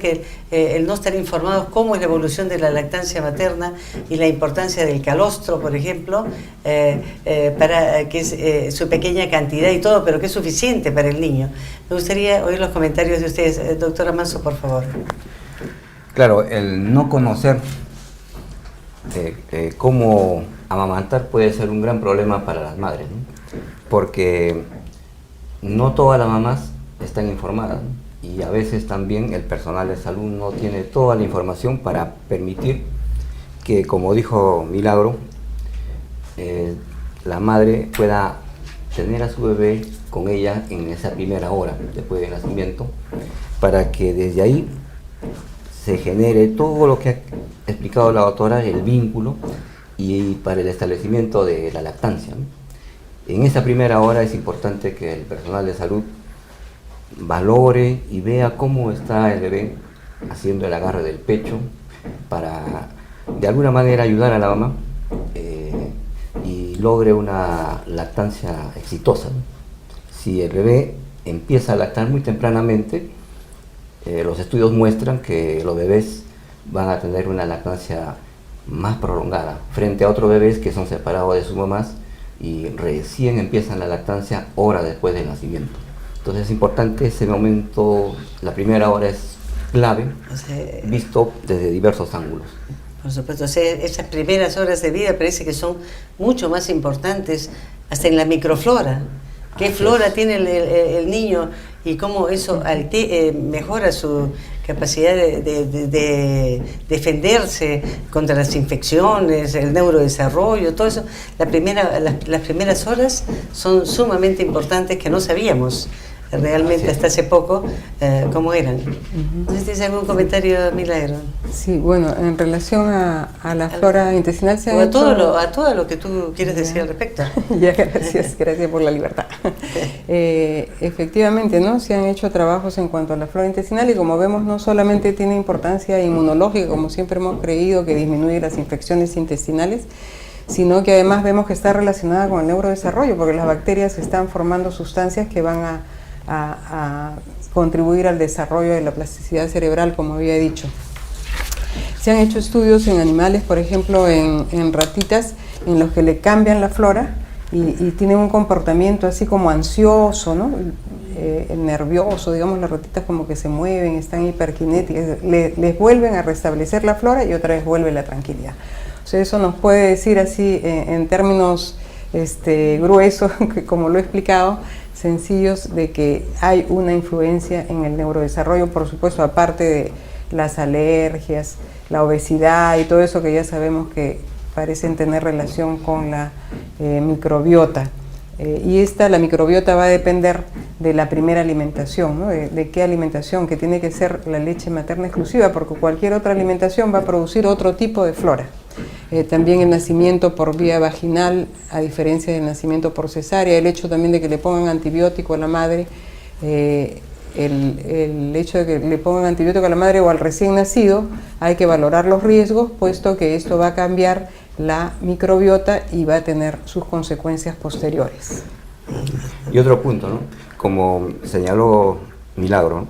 Speaker 1: el no estar informados cómo es la evolución de la lactancia materna y la importancia del calostro, por ejemplo, para que es su pequeña cantidad y todo, pero que es suficiente para el niño. Me gustaría oír los comentarios de ustedes. Doctora Manso, por favor.
Speaker 4: Claro, el no conocer cómo amamantar puede ser un gran problema para las madres, ¿no?, porque no todas las mamás están informadas, ¿no?, y a veces también el personal de salud no tiene toda la información para permitir que, como dijo Milagro, la madre pueda tener a su bebé con ella en esa primera hora después del nacimiento, para que desde ahí se genere todo lo que ha explicado la doctora, el vínculo, y para el establecimiento de la lactancia, ¿no? En esa primera hora es importante que el personal de salud valore y vea cómo está el bebé haciendo el agarre del pecho, para de alguna manera ayudar a la mamá y logre una lactancia exitosa, ¿no? Si el bebé empieza a lactar muy tempranamente, los estudios muestran que los bebés van a tener una lactancia más prolongada frente a otros bebés que son separados de sus mamás y recién empiezan la lactancia horas después del nacimiento. Entonces es importante ese momento, la primera hora es clave,
Speaker 1: O sea,
Speaker 4: visto desde diversos ángulos.
Speaker 1: por supuesto, o sea, esas primeras horas de vida parece que son mucho más importantes hasta en la microflora. ¿Qué flora tiene el niño y cómo eso mejora su capacidad de defenderse contra las infecciones, el neurodesarrollo, todo eso? Las primeras horas son sumamente importantes, que no sabíamos realmente hasta hace poco cómo eran. ¿Entonces tienes algún comentario, Milagro?
Speaker 3: Sí, bueno, en relación a la flora intestinal se
Speaker 1: O
Speaker 3: han hecho...
Speaker 1: a todo lo que tú quieres decir al respecto.
Speaker 3: Ya, gracias por la libertad. Efectivamente, ¿no? Se han hecho trabajos en cuanto a la flora intestinal y como vemos no solamente tiene importancia inmunológica, como siempre hemos creído que disminuye las infecciones intestinales, sino que además vemos que está relacionada con el neurodesarrollo, porque las bacterias están formando sustancias que van a contribuir al desarrollo de la plasticidad cerebral, como había dicho. Se han hecho estudios en animales, por ejemplo en ratitas, en los que le cambian la flora y tienen un comportamiento así como ansioso, ¿no? Nervioso, digamos, las ratitas como que se mueven, están hiperkinéticas, les vuelven a restablecer la flora y otra vez vuelve la tranquilidad. O sea, eso nos puede decir así en términos gruesos, como lo he explicado, sencillos, de que hay una influencia en el neurodesarrollo, por supuesto, aparte de las alergias, la obesidad y todo eso que ya sabemos que parecen tener relación con la microbiota. Y la microbiota va a depender de la primera alimentación, ¿no? De qué alimentación, que tiene que ser la leche materna exclusiva, porque cualquier otra alimentación va a producir otro tipo de flora. También el nacimiento por vía vaginal, a diferencia del nacimiento por cesárea, el hecho también de que le pongan antibiótico a la madre, el hecho de que le pongan antibiótico a la madre o al recién nacido, hay que valorar los riesgos, puesto que esto va a cambiar la microbiota y va a tener sus consecuencias posteriores.
Speaker 4: Y otro punto, ¿no? Como señaló Milagro,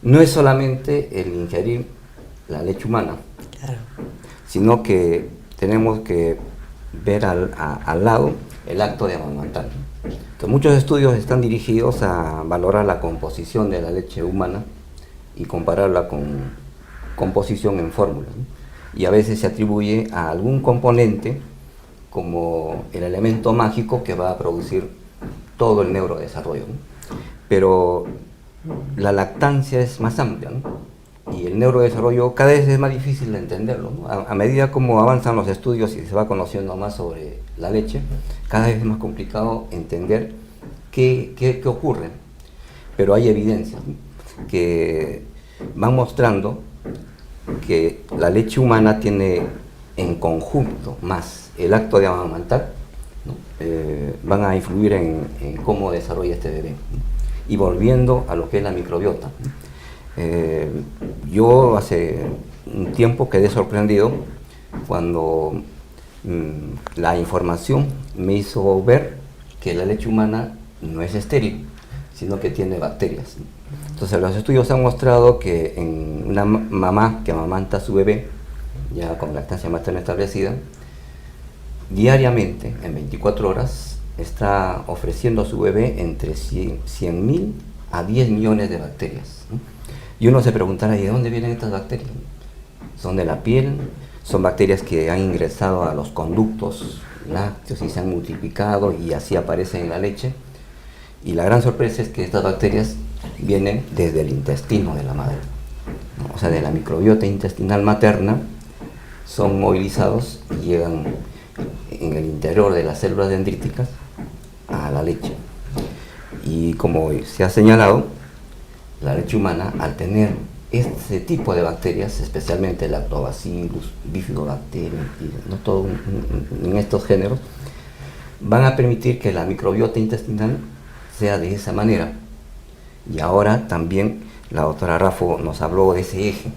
Speaker 4: no es solamente el ingerir la leche humana,
Speaker 1: Claro.
Speaker 4: sino que tenemos que ver al lado el acto de amamantar. Que muchos estudios están dirigidos a valorar la composición de la leche humana y compararla con composición en fórmulas, ¿no? Y a veces se atribuye a algún componente como el elemento mágico que va a producir todo el neurodesarrollo, ¿no? Pero la lactancia es más amplia, ¿no? Y el neurodesarrollo cada vez es más difícil de entenderlo, ¿no? A medida como avanzan los estudios y se va conociendo más sobre la leche, cada vez es más complicado entender qué ocurre. Pero hay evidencias, ¿no?, que van mostrando que la leche humana tiene en conjunto más el acto de amamantar, ¿no? Van a influir en cómo desarrolla este bebé, ¿no? Y volviendo a lo que es la microbiota, ¿no? Yo hace un tiempo quedé sorprendido cuando la información me hizo ver que la leche humana no es estéril, sino que tiene bacterias. Entonces los estudios han mostrado que en una mamá que amamanta a su bebé, ya con lactancia materna establecida, diariamente, en 24 horas, está ofreciendo a su bebé entre 100.000 a 10 millones de bacterias, ¿no? Y uno se preguntará, ¿y de dónde vienen estas bacterias? ¿Son de la piel? ¿Son bacterias que han ingresado a los conductos lácteos y se han multiplicado y así aparecen en la leche? Y la gran sorpresa es que estas bacterias vienen desde el intestino de la madre, ¿no? O sea, de la microbiota intestinal materna, son movilizados y llegan en el interior de las células dendríticas a la leche. Y como se ha señalado, la leche humana, al tener este tipo de bacterias, especialmente Lactobacillus, Bifidobacterium, y no todo en estos géneros, van a permitir que la microbiota intestinal sea de esa manera. Y ahora también la doctora Raffo nos habló de ese eje,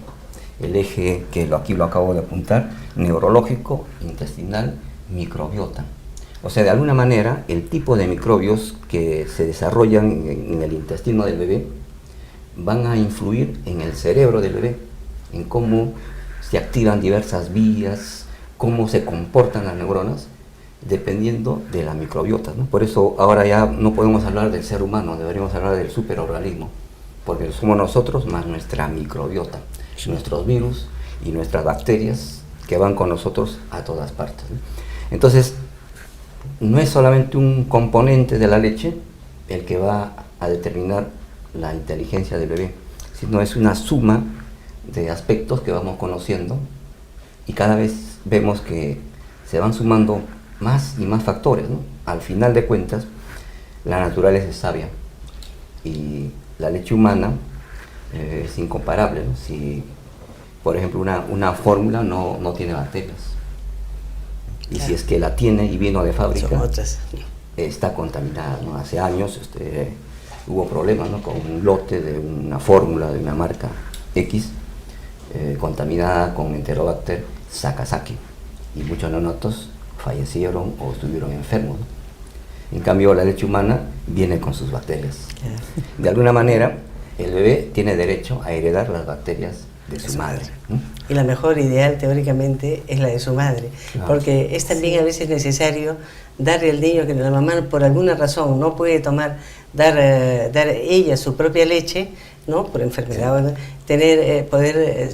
Speaker 4: el eje que aquí lo acabo de apuntar, neurológico, intestinal, microbiota. O sea, de alguna manera, el tipo de microbios que se desarrollan en el intestino del bebé van a influir en el cerebro del bebé, en cómo se activan diversas vías, cómo se comportan las neuronas, dependiendo de la microbiota, ¿no? Por eso ahora ya no podemos hablar del ser humano, deberíamos hablar del superorganismo, porque somos nosotros más nuestra microbiota, nuestros virus y nuestras bacterias que van con nosotros a todas partes, ¿no? Entonces, no es solamente un componente de la leche el que va a determinar la inteligencia del bebé, sino es una suma de aspectos que vamos conociendo y cada vez vemos que se van sumando más y más factores, ¿no? Al final de cuentas, la naturaleza es sabia y la leche humana es incomparable, ¿no? Si, por ejemplo, una fórmula no tiene bacterias, y si es que la tiene y vino de fábrica, está contaminada, ¿no? Hace años hubo problemas, ¿no? Con un lote de una fórmula de una marca X contaminada con Enterobacter Sakazaki, y muchos neonatos fallecieron o estuvieron enfermos, ¿no? En cambio, la leche humana viene con sus bacterias. De alguna manera, el bebé tiene derecho a heredar las bacterias de su madre, ¿no?
Speaker 1: Y la mejor ideal, teóricamente, es la de su madre, claro, porque es también a veces necesario darle al niño que la mamá por alguna razón no puede dar ella su propia leche, ¿no? Por enfermedad, sí,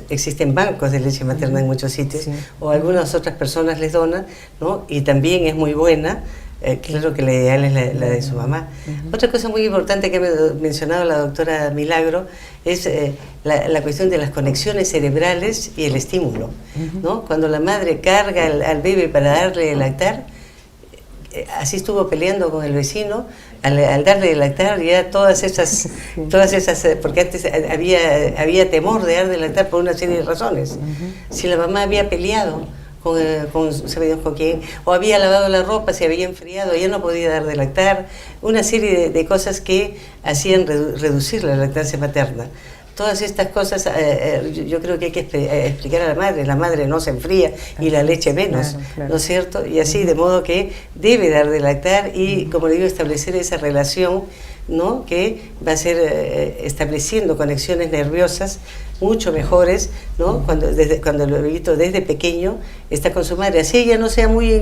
Speaker 1: existen bancos de leche materna en muchos sitios, sí, o algunas otras personas les donan, ¿no? Y también es muy buena. Claro que la ideal es la de su mamá. Otra cosa muy importante que ha mencionado la doctora Milagro es la cuestión de las conexiones cerebrales y el estímulo, ¿no? Cuando la madre carga al bebé para darle de lactar, así estuvo peleando con el vecino, al darle de lactar ya todas esas, porque antes había temor de dar de lactar por una serie de razones. Si la mamá había peleado sabe con quién, o había lavado la ropa, se había enfriado, ella no podía dar de lactar, una serie de cosas que hacían reducir la lactancia materna. Todas estas cosas yo creo que hay que explicar a la madre no se enfría y la leche menos, claro, claro, ¿no es cierto? Y así, de modo que debe dar de lactar y, como le digo, establecer esa relación, ¿no? Que va a ser estableciendo conexiones nerviosas mucho mejores, ¿no? Cuando el bebito desde pequeño está con su madre, así ella no sea muy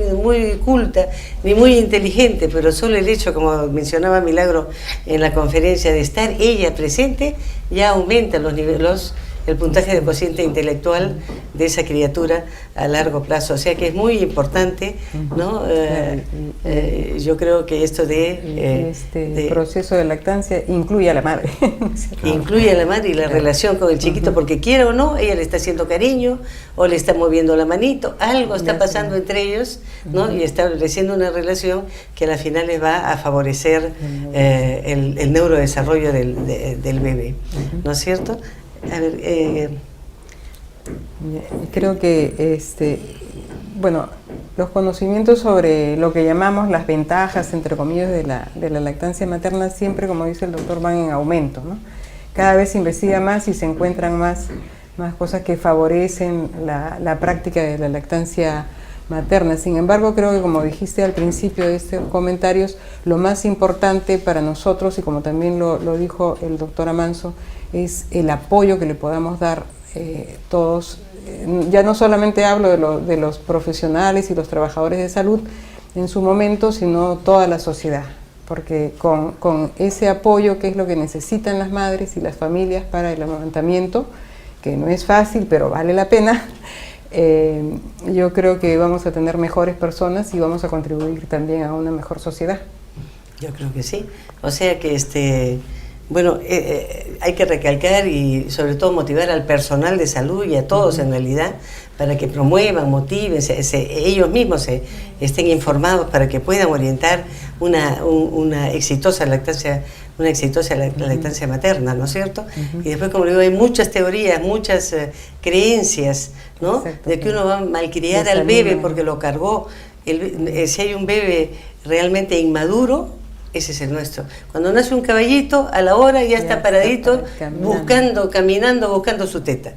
Speaker 1: culta ni muy inteligente, pero solo el hecho, como mencionaba Milagro en la conferencia, de estar ella presente ya aumenta el puntaje de cociente intelectual de esa criatura a largo plazo. O sea que es muy importante, ¿no? Yo creo que esto de
Speaker 3: proceso de lactancia incluye a la madre.
Speaker 1: Incluye a la madre y la relación con el chiquito, porque quiera o no, ella le está haciendo cariño o le está moviendo la manito, algo está pasando entre ellos, ¿no? Y estableciendo una relación que a la final les va a favorecer el neurodesarrollo del bebé, ¿no es cierto? A ver,
Speaker 3: creo que bueno, los conocimientos sobre lo que llamamos las ventajas, entre comillas, de la lactancia materna siempre, como dice el doctor, van en aumento, ¿no? Cada vez se investiga más y se encuentran más cosas que favorecen la práctica de la lactancia materna. Sin embargo, creo que, como dijiste al principio de estos comentarios, lo más importante para nosotros, y como también lo dijo el doctor Amanso, es el apoyo que le podamos dar todos. Ya no solamente hablo de los profesionales y los trabajadores de salud en su momento, sino toda la sociedad, porque con ese apoyo, que es lo que necesitan las madres y las familias para el amamantamiento, que no es fácil, pero vale la pena, yo creo que vamos a tener mejores personas y vamos a contribuir también a una mejor sociedad.
Speaker 1: Yo creo que sí. O sea que Bueno, hay que recalcar y sobre todo motivar al personal de salud y a todos en realidad para que promuevan, motiven, ellos mismos estén informados para que puedan orientar una exitosa lactancia materna, ¿no es cierto? Y después, como digo, hay muchas teorías, muchas creencias, ¿no? De que uno va a malcriar al bebé porque lo cargó. Si hay un bebé realmente inmaduro, ese es el nuestro. Cuando nace un caballito, a la hora ya está paradito, caminando, buscando su teta.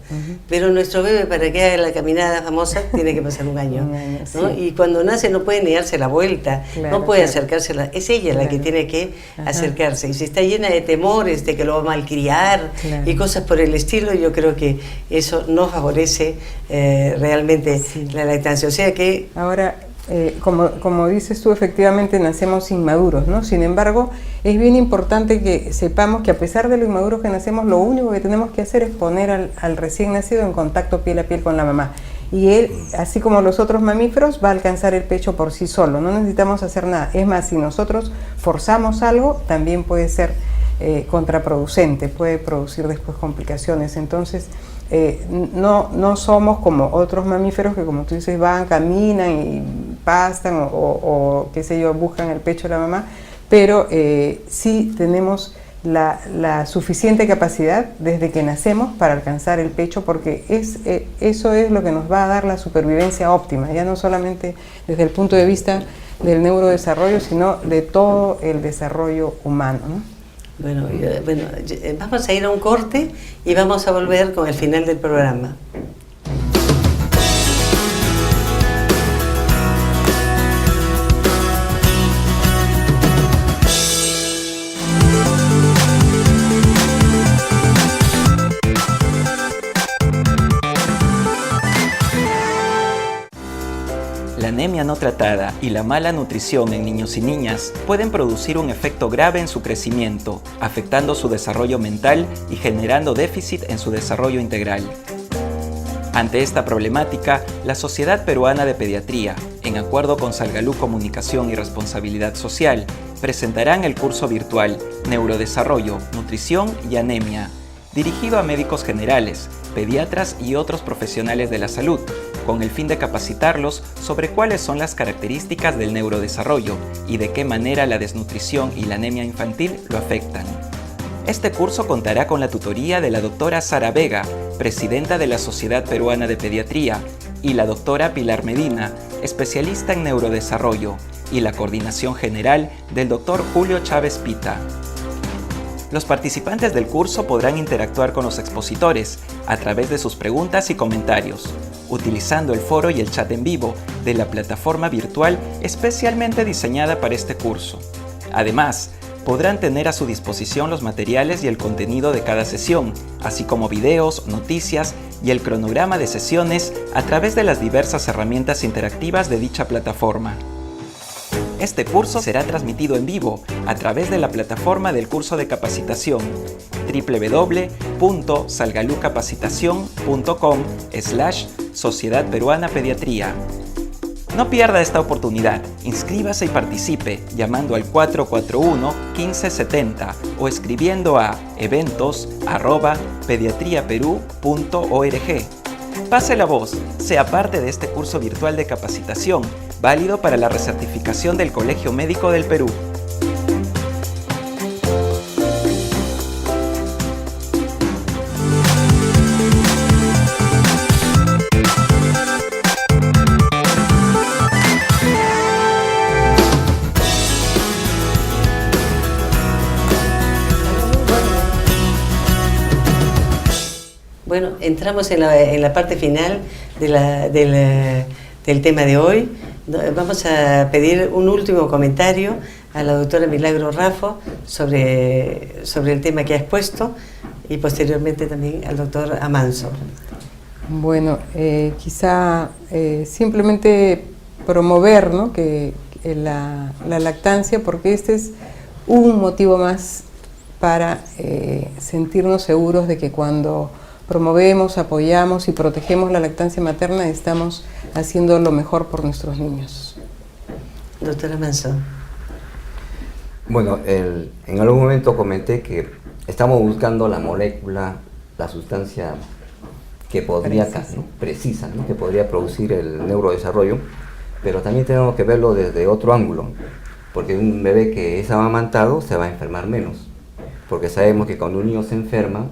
Speaker 1: Pero nuestro bebé, para que haga la caminada famosa, tiene que pasar un año. ¿No? Sí. Y cuando nace no puede ni darse la vuelta, no puede acercarse, es ella la que tiene que acercarse. Y si está llena de temores de que lo va a malcriar y cosas por el estilo, yo creo que eso no favorece realmente la lactancia. O sea que...
Speaker 3: Ahora, como dices tú, efectivamente nacemos inmaduros, ¿no? Sin embargo, es bien importante que sepamos que a pesar de lo inmaduros que nacemos, lo único que tenemos que hacer es poner al recién nacido en contacto piel a piel con la mamá. Y él, así como los otros mamíferos, va a alcanzar el pecho por sí solo, no necesitamos hacer nada. Es más, si nosotros forzamos algo, también puede ser contraproducente, puede producir después complicaciones. Entonces, no somos como otros mamíferos que, como tú dices, van, caminan y pastan o qué sé yo, buscan el pecho de la mamá, pero sí tenemos la suficiente capacidad desde que nacemos para alcanzar el pecho, porque eso es lo que nos va a dar la supervivencia óptima, ya no solamente desde el punto de vista del neurodesarrollo, sino de todo el desarrollo humano, ¿no?
Speaker 1: Bueno, vamos a ir a un corte y vamos a volver con el final del programa.
Speaker 2: La anemia no tratada y la mala nutrición en niños y niñas pueden producir un efecto grave en su crecimiento, afectando su desarrollo mental y generando déficit en su desarrollo integral. Ante esta problemática, la Sociedad Peruana de Pediatría, en acuerdo con Salgalú Comunicación y Responsabilidad Social, presentarán el curso virtual Neurodesarrollo, Nutrición y Anemia, dirigido a médicos generales, pediatras y otros profesionales de la salud, con el fin de capacitarlos sobre cuáles son las características del neurodesarrollo y de qué manera la desnutrición y la anemia infantil lo afectan. Este curso contará con la tutoría de la doctora Sara Vega, presidenta de la Sociedad Peruana de Pediatría, y la doctora Pilar Medina, especialista en neurodesarrollo, y la coordinación general del doctor Julio Chávez Pita. Los participantes del curso podrán interactuar con los expositores a través de sus preguntas y comentarios, utilizando el foro y el chat en vivo de la plataforma virtual especialmente diseñada para este curso. Además, podrán tener a su disposición los materiales y el contenido de cada sesión, así como videos, noticias y el cronograma de sesiones a través de las diversas herramientas interactivas de dicha plataforma. Este curso será transmitido en vivo a través de la plataforma del curso de capacitación www.salgalucapacitacion.com/Sociedad Peruana Pediatría. No pierda esta oportunidad, inscríbase y participe llamando al 441-1570 o escribiendo a eventos@pediatriaperú.org. Pase la voz, sea parte de este curso virtual de capacitación, válido para la recertificación del Colegio Médico del Perú.
Speaker 1: Bueno, entramos en la parte final del tema de hoy. Vamos a pedir un último comentario a la doctora Milagro Raffo sobre el tema que ha expuesto y posteriormente también al doctor Amanso.
Speaker 3: Bueno, quizá simplemente promover, ¿no?, que la lactancia, porque este es un motivo más para sentirnos seguros de que cuando promovemos, apoyamos y protegemos la lactancia materna estamos haciendo lo mejor por nuestros niños.
Speaker 1: Doctora Manso.
Speaker 4: Bueno, en algún momento comenté que estamos buscando la molécula, la sustancia que podría, ¿no? Precisa, ¿no? Que podría producir el neurodesarrollo, pero también tenemos que verlo desde otro ángulo, porque un bebé que es amamantado se va a enfermar menos, porque sabemos que cuando un niño se enferma,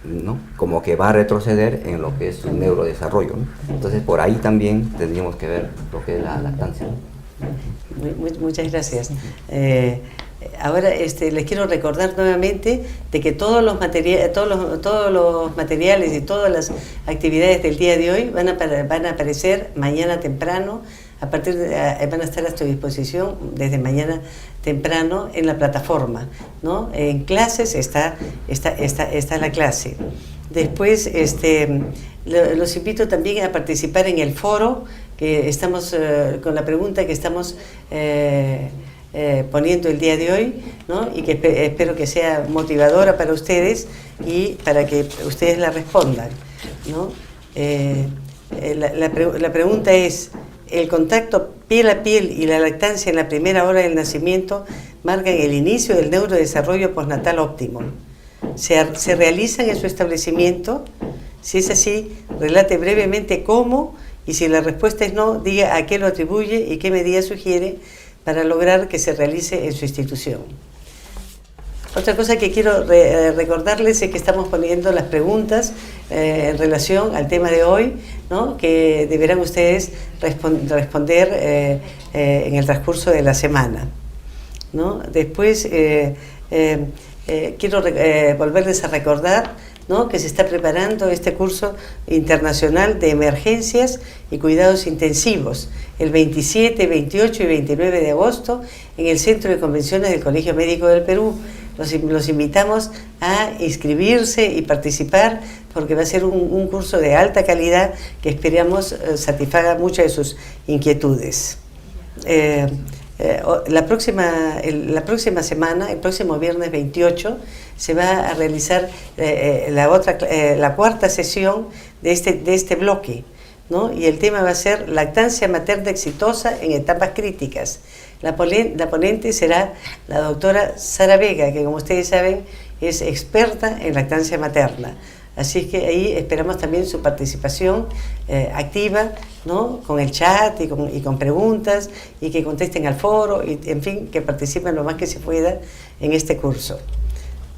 Speaker 4: ¿no? Como que va a retroceder en lo que es su neurodesarrollo, ¿no? Entonces por ahí también tendríamos que ver lo que es la lactancia, ¿no?
Speaker 1: Muchas gracias. Ahora les quiero recordar nuevamente de que todos los materiales y todas las actividades del día de hoy van a aparecer mañana temprano, van a estar a su disposición desde mañana temprano en la plataforma, ¿no? En clases está la clase. Después los invito también a participar en el foro que estamos con la pregunta que estamos poniendo el día de hoy, ¿no? Y que espero que sea motivadora para ustedes y para que ustedes la respondan, ¿no? La pregunta es: ¿el contacto piel a piel y la lactancia en la primera hora del nacimiento marcan el inicio del neurodesarrollo postnatal óptimo? ¿Se realizan en su establecimiento? Si es así, relate brevemente cómo, y si la respuesta es no, diga a qué lo atribuye y qué medidas sugiere para lograr que se realice en su institución. Otra cosa que quiero recordarles es que estamos poniendo las preguntas en relación al tema de hoy, ¿no? Que deberán ustedes responder en el transcurso de la semana, ¿no? Después quiero volverles a recordar, ¿no? Que se está preparando este curso internacional de emergencias y cuidados intensivos el 27, 28 y 29 de agosto en el Centro de Convenciones del Colegio Médico del Perú. Los invitamos a inscribirse y participar porque va a ser un curso de alta calidad que esperamos satisfaga muchas de sus inquietudes. La próxima semana, el próximo viernes 28, se va a realizar la cuarta sesión de este bloque, ¿no? Y el tema va a ser lactancia materna exitosa en etapas críticas. La ponente será la doctora Sara Vega, que como ustedes saben es experta en lactancia materna. Así que ahí esperamos también su participación activa, ¿no? Con el chat y con preguntas, y que contesten al foro, y en fin, que participen lo más que se pueda en este curso.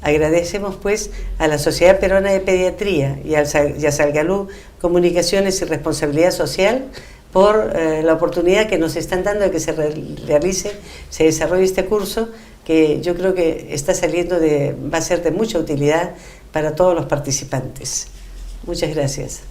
Speaker 1: Agradecemos pues a la Sociedad Peruana de Pediatría y a Salgalú Comunicaciones y Responsabilidad Social por la oportunidad que nos están dando de que se desarrolle este curso, que yo creo que va a ser de mucha utilidad para todos los participantes. Muchas gracias.